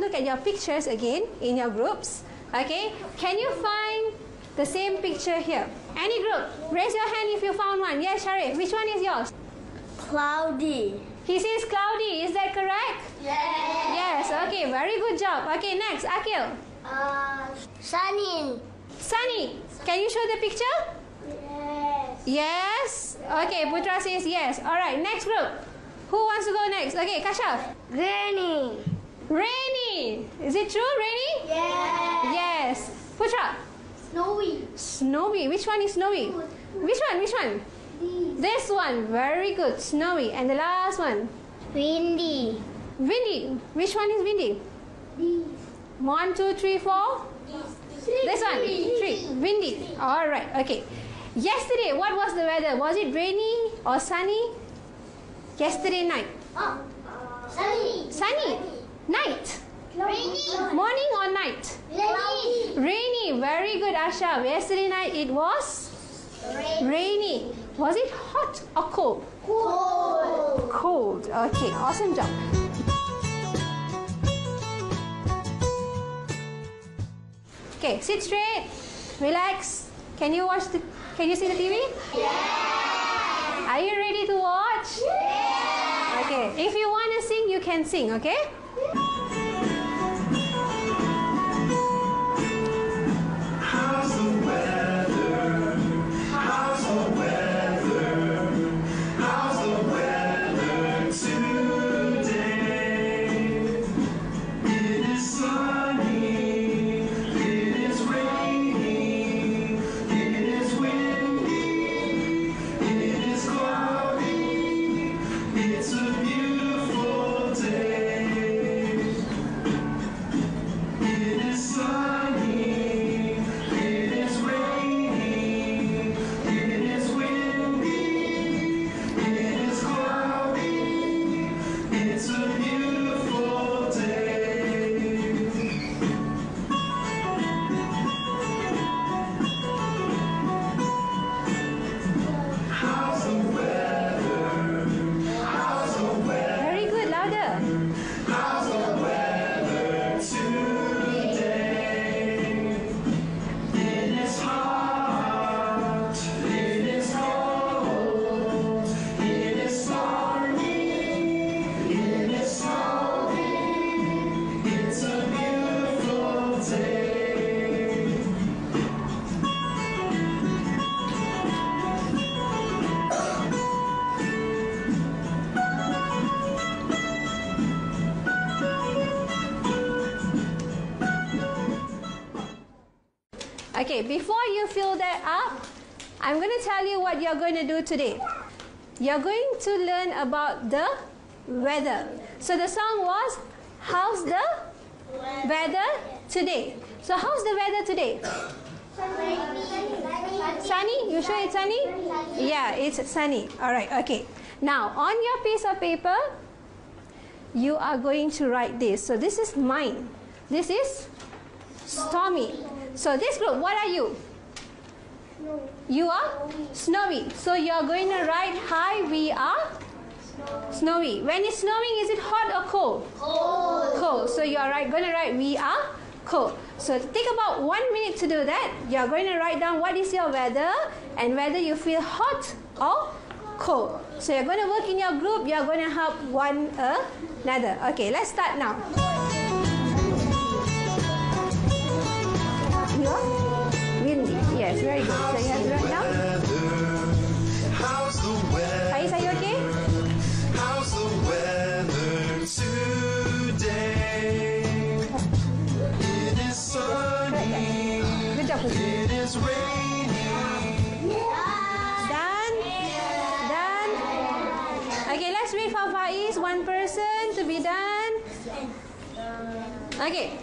look at your pictures again in your groups. Okay, can you find the same picture here? Any group? Raise your hand if you found one. Yes, Sharif. Which one is yours? Cloudy. He says cloudy. Is that correct? Yes. Yes. Okay, very good job. Okay, next, Akil. Sunny. Sunny. Can you show the picture? Yes. Yes. Okay, Putra says yes. All right, next group. Who wants to go next? Okay, Kashaf. Rainy. Rainy. Is it true, rainy? Yes. Yes. Putra. Snowy. Snowy. Which one is snowy? Which one? Which one? This one. Very good. Snowy. And the last one. Windy. Windy. Which one is windy? 1, 2, 3, 4. This one. 3. Windy. All right. Okay. Yesterday, what was the weather? Was it rainy or sunny? Yesterday night. Sunny. Sunny. Night. Rainy. Morning or night? Rainy. Rainy. Very good, Asha. Yesterday night it was rainy. Was it hot or cold? Cold. Cold. Okay. Awesome job. Okay. Sit straight. Relax. Can you see the TV? Yes. Are you ready to watch? Yes. Okay. If you want to sing, you can sing. Okay. Okay, before you fill that up, I'm going to tell you what you're going to do today. You're going to learn about the weather. So the song was, how's the weather today? So how's the weather today? Sunny? You sure it's sunny? Yeah, it's sunny. Alright, okay. Now, on your piece of paper, you are going to write this. So this is mine. This is Stormy. So this group, what are you? You are Snowy. So you are going to write, hi, we are Snowy. When it's snowing, is it hot or cold? Cold. Cold. So you are going to write, we are cold. So take about 1 minute to do that. You are going to write down what is your weather and whether you feel hot or cold. So you're going to work in your group. You are going to help one another. Okay, let's start now. You are windy. Yes, very good. So you have to write down. Ais, are you okay? How's the weather today? It is sunny. Good job, Pusi. It is raining. Done? Done? Okay, let's wait for Faiz, one person to be done. Okay.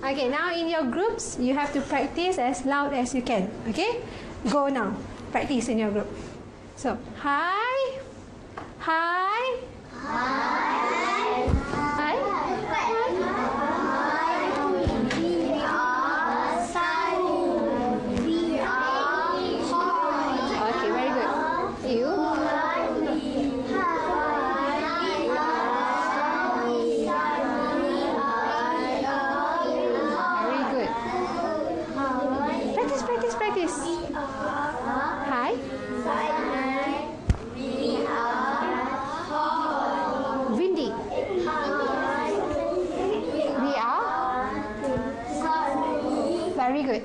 Okay, now in your groups, you have to practice as loud as you can. Okay? Go now. Practice in your group. So, hi. Hi. Hi. Hi. We are sunny. We are hot. Okay, very good. You? We are good.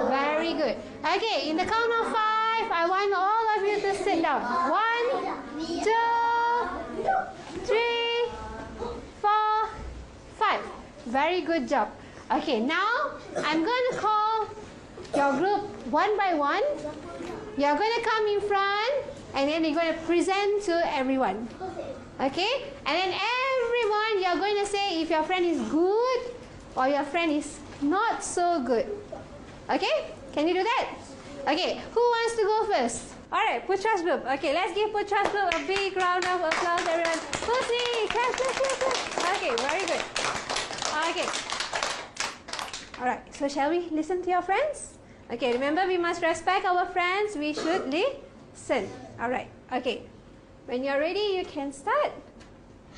Very good. Okay, in the count of 5, I want all of you to sit down. 1, 2, 3, 4, 5. Very good job. Okay, now I'm going to call your group one by one. You're going to come in front and then you're going to present to everyone. Okay? And then everyone, you're going to say if your friend is good or your friend is not so good. Okay? Can you do that? Okay, who wants to go first? Alright, Putra's group. Okay, let's give Putra's group a big round of applause, everyone. Putri, clap, clap, clap, clap. Okay, very good. Okay. Alright, so shall we listen to your friends? Okay, remember we must respect our friends. We should listen. Alright, okay. When you're ready, you can start.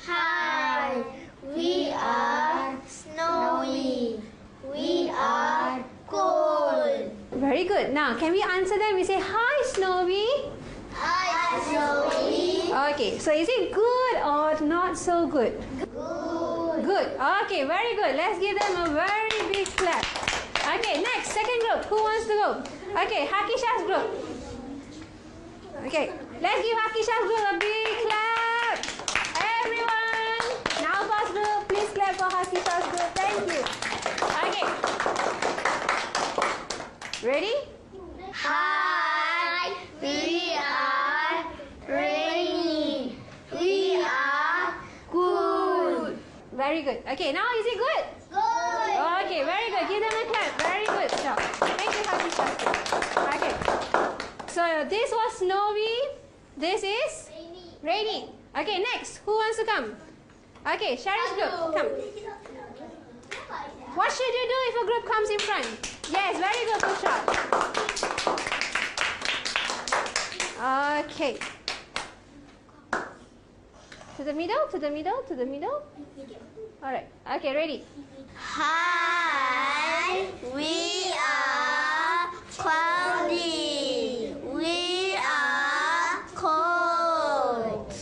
Hi, we are snowy. We are cold. Very good. Now, can we answer them? We say, hi, Snowy. Hi, snowy. Okay, so is it good or not so good? Good. Good. Okay, very good. Let's give them a very big clap. Okay, next, second group. Who wants to go? Okay, Hakisha's group. Okay, let's give Hakisha's group a big clap. Everyone. Now, first group, please clap for Hakisha's group. Thank you. Okay. Ready? Hi, we are rainy. We are cool. Very good. Okay, now is it good? Good. Okay, very good. Give them a clap. Very good job. Thank you, Hakisha. Okay. So this was snowy. This is rainy. Okay, next. Who wants to come? Okay, Sharif's group. Come. What should you do if a group comes in front? Yes, very good, Pushra. Okay. To the middle, to the middle, to the middle. Alright. Okay, ready? Hi, we are cloudy. We are cold.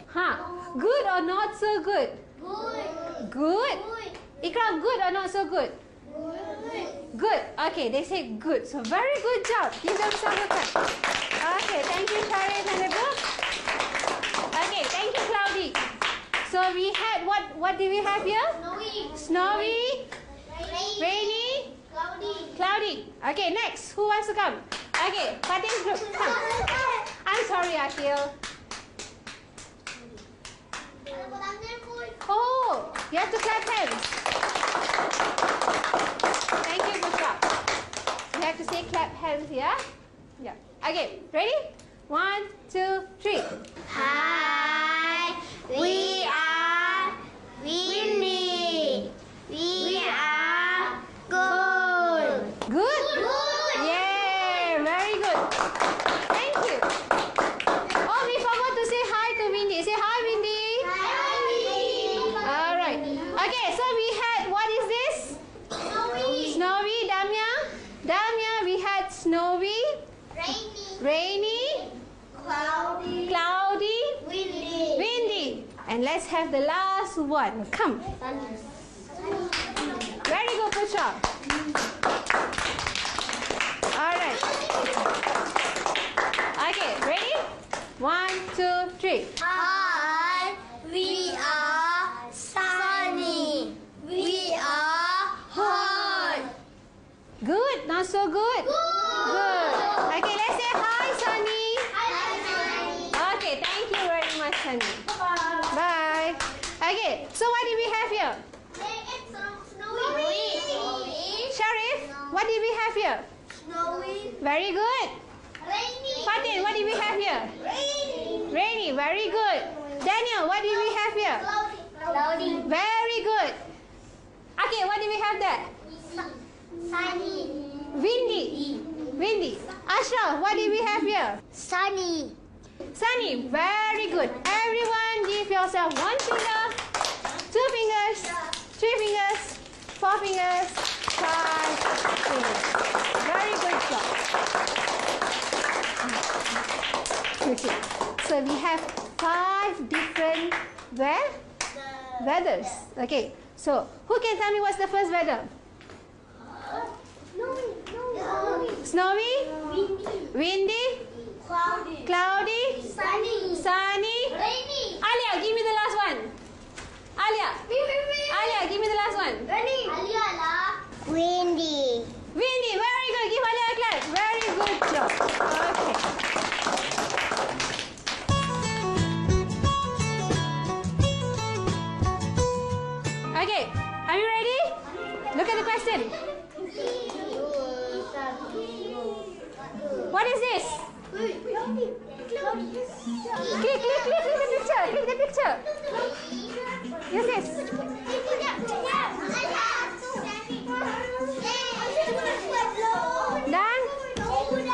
Huh? Good or not so good? Good. Good? Ikram, good or not so good? Good. Good. Okay, they say good. So very good job. Give themselves a clap. Okay, thank you, Sharif and the group. Okay, thank you, Cloudy. So we had what did we have here? Snowy. Snowy, rainy, cloudy. Okay, next. Who wants to come? Okay, Fatim's group. Come. I'm sorry, Akil. Oh, you have to clap hands. Thank you, Bushra. You have to say clap hands, yeah? Yeah. Okay, ready? 1, 2, 3. Hi, we are windy. We are cold. Good? Good. Yay, very good. Thank you. Oh, we forgot to say hi to Windy. Say hi, Windy. All right. Okay, so we had, what is this? Snowy, Damia. Damia, we had snowy, rainy, cloudy, windy. And let's have the last one. Come. Very good, Putra. All right. Okay, ready? 1, 2, 3. Hi, we are sunny. We are hot. Good, not so good? Good. Okay, let's say hi, Sunny. Okay, thank you very much, Sunny. Bye. Okay, so what did we have here? Sharif, what did we have here? Snowy. Very good. Rainy. Fatin, what did we have here? Rainy, very good. Daniel, what did we have here? Cloudy. Very good. Okay, what did we have there? Sunny. Windy. Windy. Ashraf, what did we have here? Sunny. Sunny, very good. Everyone give yourself 1 finger, 2 fingers, 3 fingers, 4 fingers, 5 fingers. Very good job. Okay. So we have 5 different weathers. Okay. So who can tell me what's the first weather? Snowy? Windy? Cloudy? Sunny? Alia, give me the last one. Alia, give me the last one. Windy. Windy, very good. Give Alia a clap. Very good job. Okay. Okay, are you ready? Look at the question. What is this? Click the picture. Click the picture. Yes, yes. Done? Click.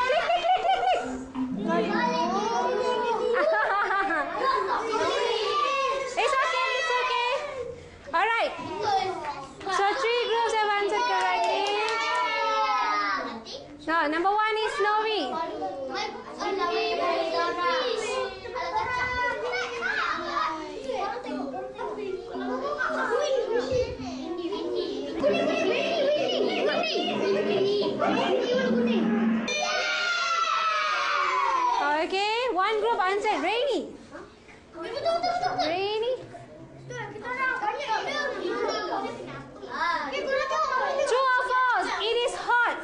It's okay. Alright. So 3 groups have answered correctly. No, number 1 is snowy. Okay, 1 group answered rainy. Rainy. True or false? It is hot.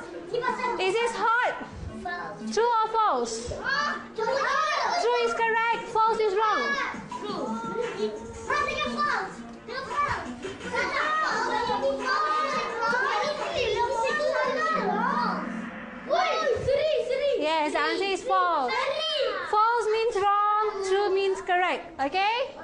Is this hot? True or false? True is correct. False is wrong. Yes, the answer is false. False means wrong. True means correct. Okay?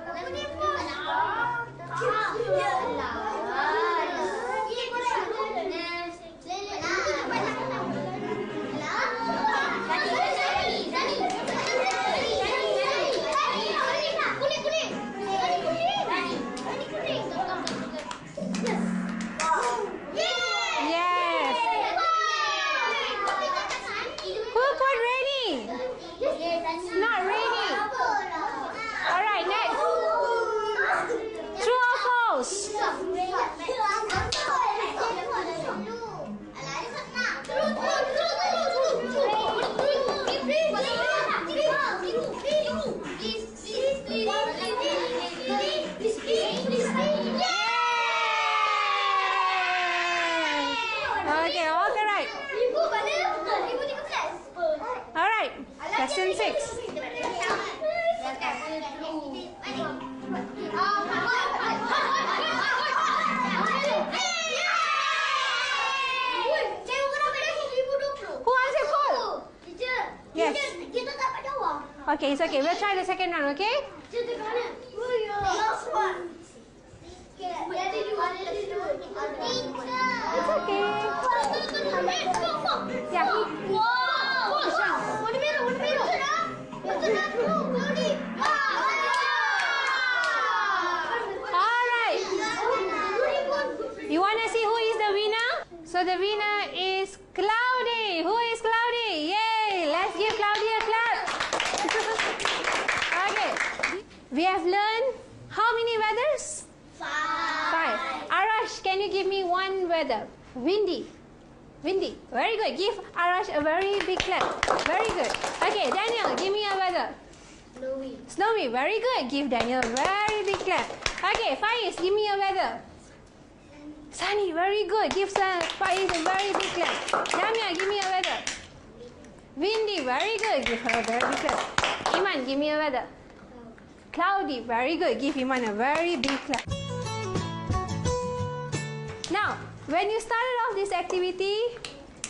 Yes. Who put rainy? Not rainy. Alright, next. True or false? Okay, all correct. Alright, question 6. Who answered full? Yes. Okay, it's okay. We'll try the second round, okay? It's okay. Yeah. Alright. You want to see who is the winner? So the winner is Cloudy. Who is Cloudy? Yay! Let's give Cloudy a clap. Okay. We have learned how many weathers? 5. Arash, can you give me one weather? Windy. Windy. Very good. Give Arash a very big clap. Very good. Okay, Daniel, give me a weather. Snowy. Snowy. Very good. Give Daniel a very big clap. Okay, Faiz, give me a weather. Sunny. Very good. Give Faiz a very big clap. Jamia, give me a weather. Windy. Very good. Give her a very big clap. Iman, give me a weather. Cloudy. Very good. Give Iman a very big clap. Now, when you started off this activity,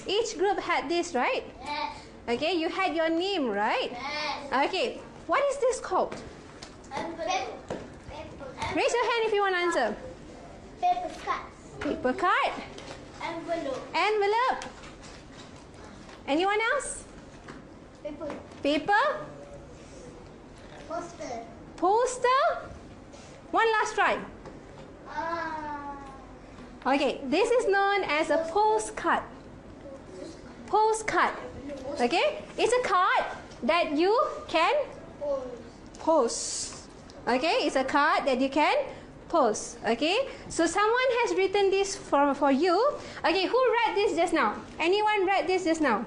each group had this, right? Yes. Okay, you had your name, right? Yes. Okay, what is this called? Raise your hand if you want to answer. Paper cut. Paper card. Envelope. Envelope. Anyone else? Paper. Paper. Poster. Poster. One last try. Okay, this is known as a postcard. Postcard. Okay, it's a card that you can post. Okay, it's a card that you can post. Okay, so someone has written this for you. Okay, who read this just now? Anyone read this just now?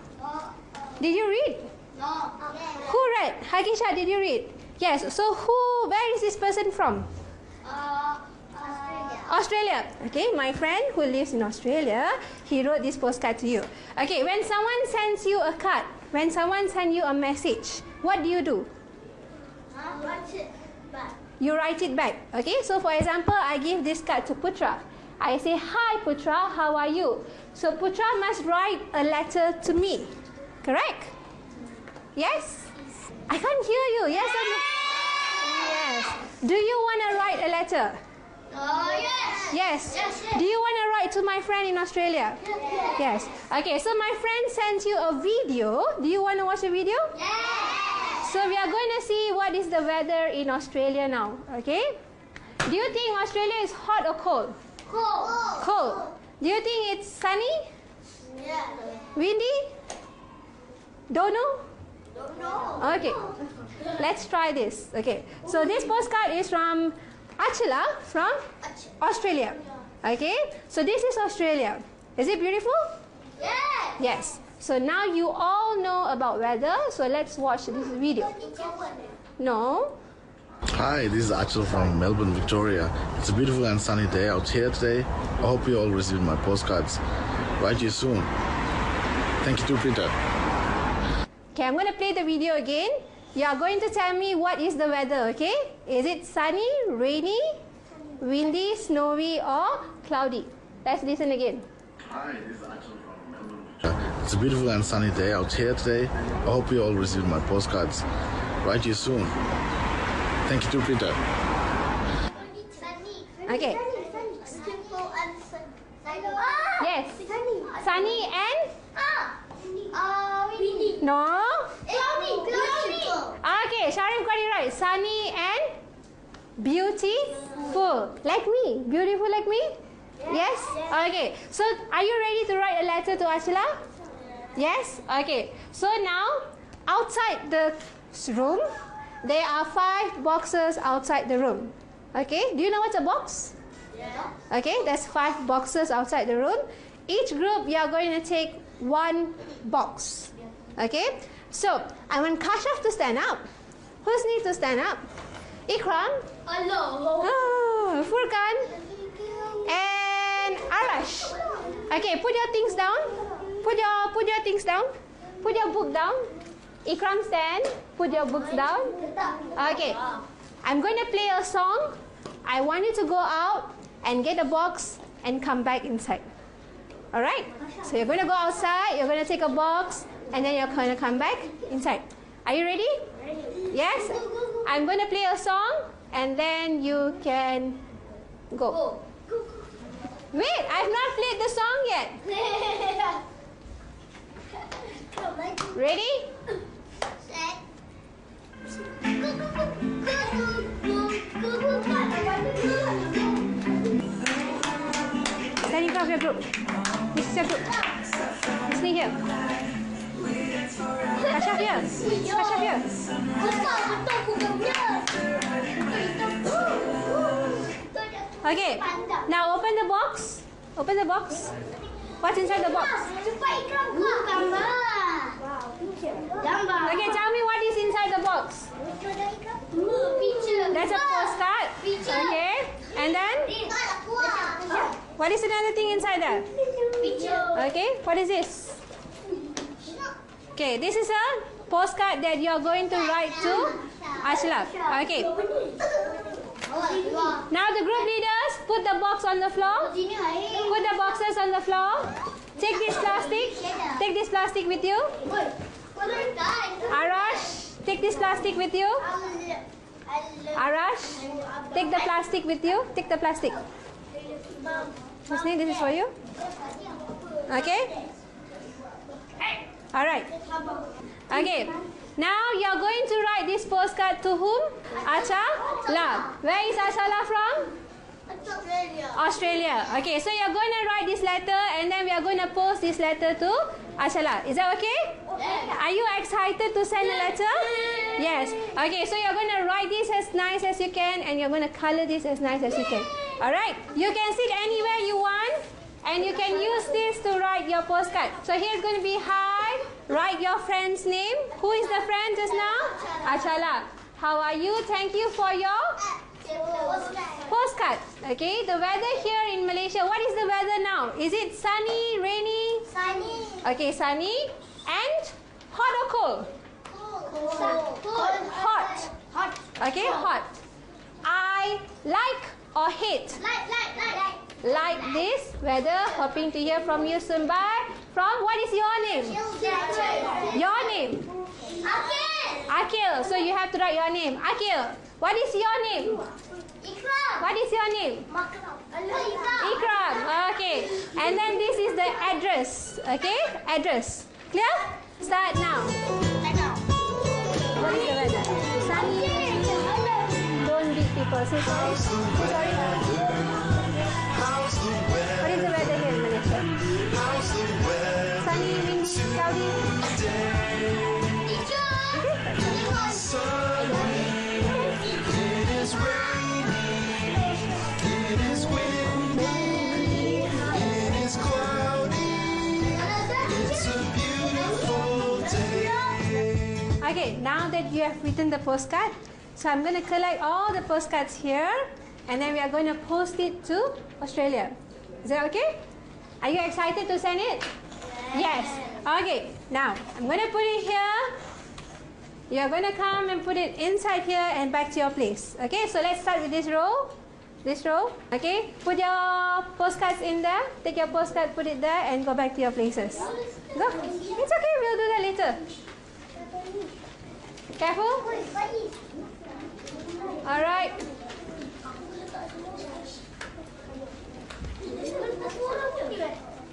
Did you read? No. Who read? Hakisha, did you read? Yes. So where is this person from? Australia. Australia. Okay, my friend who lives in Australia, he wrote this postcard to you. Okay, when someone sends you a card, when someone sends you a message, what do you do? Watch it back. You write it back. Okay, so for example, I give this card to Putra. I say, "Hi Putra, how are you?" So Putra must write a letter to me. Correct? Yes? I can't hear you. Yes or no? Yes. Do you want to write a letter? Yes. Yes. Yes. Do you want to write to my friend in Australia? Yes. Okay, so my friend sends you a video. Do you want to watch the video? Yes. So we are going to see what is the weather in Australia now. Okay? Do you think Australia is hot or cold? Cold. Cold. Do you think it's sunny? Yeah. Windy? Don't know? Don't know. Okay. Let's try this. Okay. So this postcard is from Achala from Australia. Okay. So this is Australia. Is it beautiful? Yes. Yes. So now you all know about weather. So let's watch this video. No? Hi, this is Achal from Melbourne, Victoria. It's a beautiful and sunny day out here today. I hope you all received my postcards. Write you soon. Thank you to Peter. Okay, I'm going to play the video again. You are going to tell me what is the weather, okay? Is it sunny, rainy, windy, snowy or cloudy? Let's listen again. Hi, this is Achal from Melbourne, Victoria. It's a beautiful and sunny day out here today. I hope you all received my postcards. Write you soon. Thank you to Peter. Sunny. Okay. Simple and sunny. Yes. Sunny and? Windy. No? Cloudy. Okay, Sharif got it right. Sunny and beautiful. Like me. Beautiful like me? Yes? Okay. So, are you ready to write a letter to Achala? Yes? Okay. So now, outside the room, there are 5 boxes outside the room. Okay? Do you know what's a box? Yeah. Okay, there's 5 boxes outside the room. Each group, you are going to take 1 box. Okay? So, I want Kashaf to stand up. Who's need to stand up? Ikram, Hello. Furkan, and Arash. Okay, put your things down. Put your things down. Put your book down. Ikram, stand. Put your books down. Okay. I'm going to play a song. I want you to go out and get a box and come back inside. Alright? So you're going to go outside, you're going to take a box, and then you're going to come back inside. Are you ready? Yes? I'm going to play a song, and then you can go. Wait, I've not played the song yet. Ready? Stand in front of your group. This is your group. Listening here. Kashaf here. Kashaf here. Okay. Now open the box. Open the box. What's inside the box? Okay, tell me what is inside the box. That's a postcard. Okay. And then what is another thing inside there? Okay. What is this? Okay, this is a postcard that you are going to write to Ashlaf. Okay. Now the group leaders, put the box on the floor. Put the boxes on the floor. Take this plastic. Take this plastic with you. Arash, take this plastic with you. Arash, take the plastic with you. Take the plastic. Husni, this is for you. Okay? Alright. Okay. Now you are going to write this postcard to whom? Achala. Where is Achala from? Australia. Okay, so you are going to write this letter and then we are going to post this letter to Achala. Is that okay? Are you excited to send a letter? Yes. Okay, so you're going to write this as nice as you can and you're going to color this as nice as you can. Alright? You can sit anywhere you want and you can use this to write your postcard. So here's going to be hi. Write your friend's name. Who is the friend just now? Achala. How are you? Thank you for your postcard. Okay, the weather here in Malaysia. What is the weather now? Is it sunny, rainy? Sunny. Okay, sunny. And hot or cold? Hot. Okay, hot. I like or hate? Like this weather. Hoping to hear from you soon. Bye. From what is your name? Your name? Akil. So you have to write your name. Akil. What is your name? What is your name? Ikram. Okay. And then this is the address. Okay? Address. Clear? Start now. What is the weather? Sunny. Don't beat people. Say sorry. Say sorry. What is the weather here in Malaysia? Sunny, windy, cloudy. Okay, now that you have written the postcard, so I'm going to collect all the postcards here and then we are going to post it to Australia. Is that okay? Are you excited to send it? Yes. Okay, now I'm going to put it here. You're going to come and put it inside here and back to your place. Okay, so let's start with this row. This row. Okay, put your postcards in there. Take your postcard, put it there and go back to your places. Go. It's okay, we'll do that later. Careful. Alright.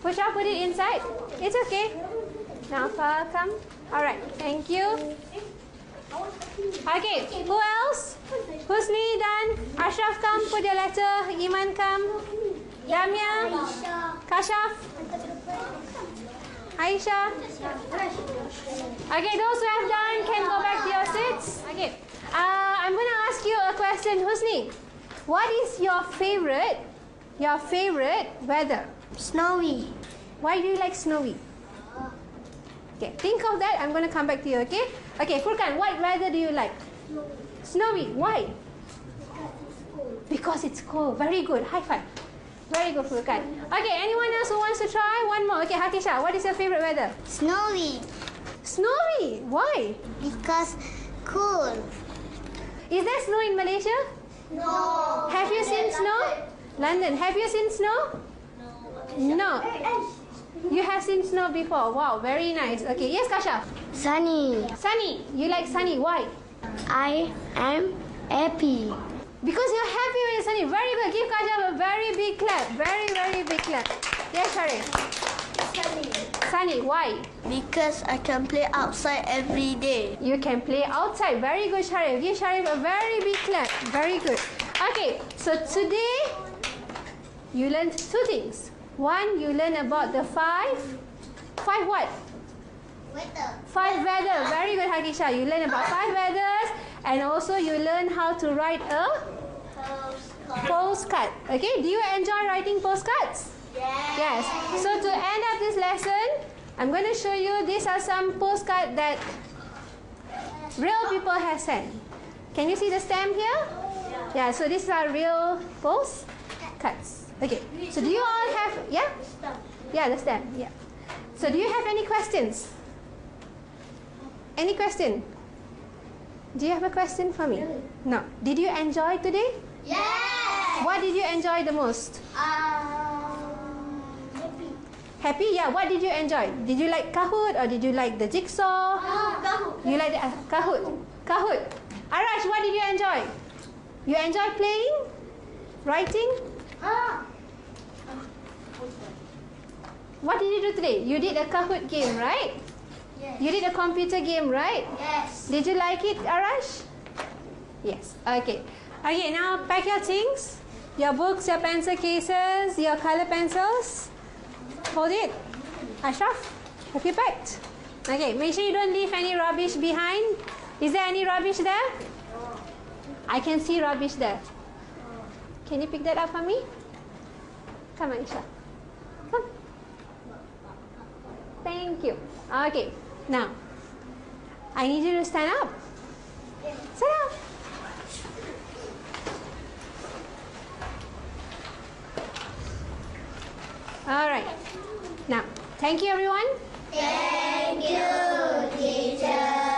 Pusha, put it inside. It's okay. Now, come. Alright, thank you. Okay, who else? Husni, done. Ashraf, come. Put your letter. Iman, come. Damia. Kashaf. Aisha. Okay, those who have done can go back to your seats. Okay, I'm going to ask you a question, Husni. What is your favorite weather? Snowy. Why do you like snowy? Okay, think of that. I'm going to come back to you. Okay. Okay, Furkan, what weather do you like? Snowy. Why? Because it's cold. Very good. High five. Very good, Furkan. Okay, anyone else who wants to try? One more. Okay, Hakisha, what is your favorite weather? Snowy. Snowy. Why? Because cool. Is there snow in Malaysia? No. Have you seen snow? London, have you seen snow? No. You have seen snow before. Wow, very nice. Okay, yes, Kasha. Sunny. Sunny. You like sunny. Why? I am happy. Because you're happy when it's sunny. Very good. Give Kasha a very big clap. Very, very big clap. Yes, Sharif. Sunny. Why? Because I can play outside every day. You can play outside. Very good, Sharif. Give Sharif a very big clap. Very good. Okay, so today you learned two things. One, you learn about the five what? Weather. 5 weather. Very good, Hakisha. You learn about 5 weathers and also you learn how to write a postcard. Okay, do you enjoy writing postcards? Yes. So to end up this lesson, I'm going to show you these are some postcards that real people have sent. Can you see the stamp here? Yeah, so these are real postcards. Okay, so do you all have, yeah? Yeah, the stamp, yeah. So do you have any questions? Any question? Do you have a question for me? No. Did you enjoy today? Yes. What did you enjoy the most? Happy. Happy? Yeah, what did you enjoy? Did you like Kahoot or did you like the jigsaw? Kahoot. You like the Kahoot? Kahoot. Arash, what did you enjoy? You enjoy playing? Writing? What did you do today? You did a Kahoot game, right? Yes. You did a computer game, right? Yes. Did you like it, Arash? Yes. Okay. Okay, now pack your things. Your books, your pencil cases, your color pencils. Hold it. Ashraf, have you packed? Okay, make sure you don't leave any rubbish behind. Is there any rubbish there? I can see rubbish there. Can you pick that up for me? Come on, Isha. Come. Thank you. Okay. Now, I need you to stand up. Stand up. All right. Now, thank you, everyone. Thank you, teacher.